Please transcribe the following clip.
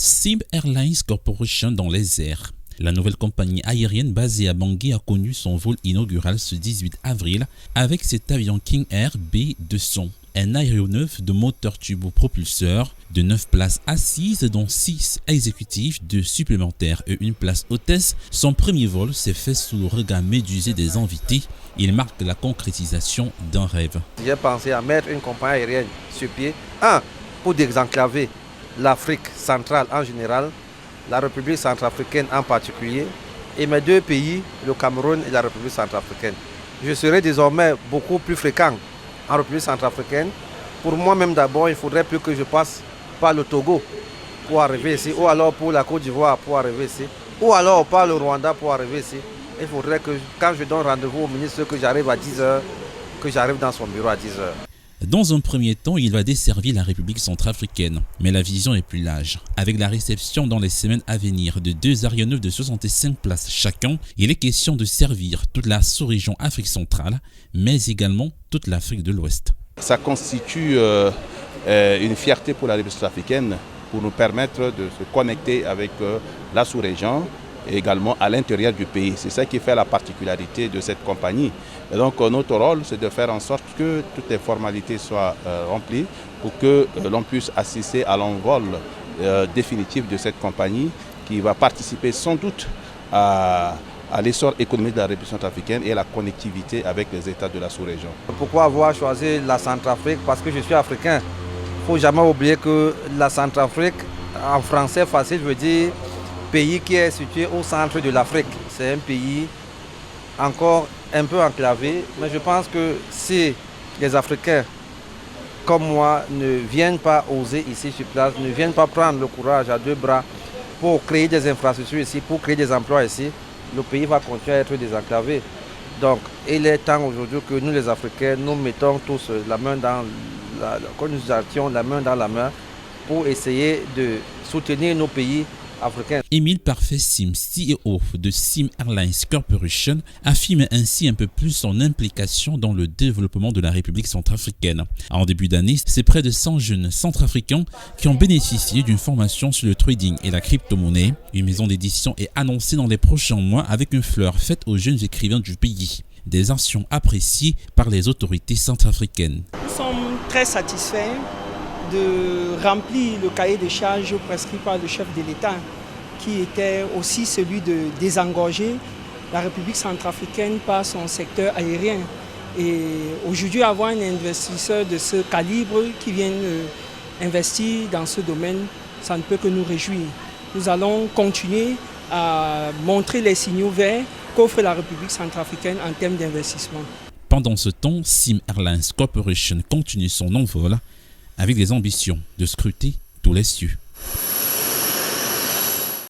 SIM Airlines Corporation dans les airs. La nouvelle compagnie aérienne basée à Bangui a connu son vol inaugural ce 18 avril avec cet avion King Air B200, un aéronef de moteur turbopropulseur de 9 places assises dont 6 exécutifs, 2 supplémentaires et une place hôtesse. Son premier vol s'est fait sous le regard médusé des invités. Il marque la concrétisation d'un rêve. J'ai pensé à mettre une compagnie aérienne sur pied, pour désenclaver l'Afrique centrale en général, la République centrafricaine en particulier, et mes deux pays, le Cameroun et la République centrafricaine. Je serai désormais beaucoup plus fréquent en République centrafricaine. Pour moi-même d'abord, il faudrait plus que je passe par le Togo pour arriver ici, ou alors pour la Côte d'Ivoire pour arriver ici, ou alors par le Rwanda pour arriver ici. Il faudrait que quand je donne rendez-vous au ministre, que j'arrive à 10h, que j'arrive dans son bureau à 10h. Dans un premier temps, il va desservir la République centrafricaine, mais la vision est plus large. Avec la réception dans les semaines à venir de 2 aéronefs de 65 places chacun, il est question de servir toute la sous-région Afrique centrale, mais également toute l'Afrique de l'Ouest. Ça constitue une fierté pour la République centrafricaine pour nous permettre de se connecter avec la sous-région et également à l'intérieur du pays. C'est ça qui fait la particularité de cette compagnie. Et donc notre rôle, c'est de faire en sorte que toutes les formalités soient remplies pour que l'on puisse assister à l'envol définitif de cette compagnie qui va participer sans doute à l'essor économique de la République centrafricaine et à la connectivité avec les États de la sous-région. Pourquoi avoir choisi la Centrafrique? Parce que je suis africain. Il ne faut jamais oublier que la Centrafrique, en français facile, je veux dire pays qui est situé au centre de l'Afrique. C'est un pays encore un peu enclavé, mais je pense que si les Africains comme moi ne viennent pas oser ici sur place, ne viennent pas prendre le courage à deux bras pour créer des infrastructures ici, pour créer des emplois ici, le pays va continuer à être désenclavé. Donc il est temps aujourd'hui que nous les Africains, nous mettons tous la main dans que nous étions la main dans la main pour essayer de soutenir nos pays africains. Émile Parfait Sim, CEO de SIM Airlines Corporation, affirme ainsi un peu plus son implication dans le développement de la République centrafricaine. En début d'année, c'est près de 100 jeunes centrafricains qui ont bénéficié d'une formation sur le trading et la crypto-monnaie. Une maison d'édition est annoncée dans les prochains mois avec une fleur faite aux jeunes écrivains du pays. Des actions appréciées par les autorités centrafricaines. Nous sommes très satisfaits de remplir le cahier de charges prescrit par le chef de l'État, qui était aussi celui de désengorger la République centrafricaine par son secteur aérien. Et aujourd'hui, avoir un investisseur de ce calibre qui vient investir dans ce domaine, ça ne peut que nous réjouir. Nous allons continuer à montrer les signaux verts qu'offre la République centrafricaine en termes d'investissement. Pendant ce temps, SIM Airlines Corporation continue son envol avec des ambitions de scruter tous les cieux.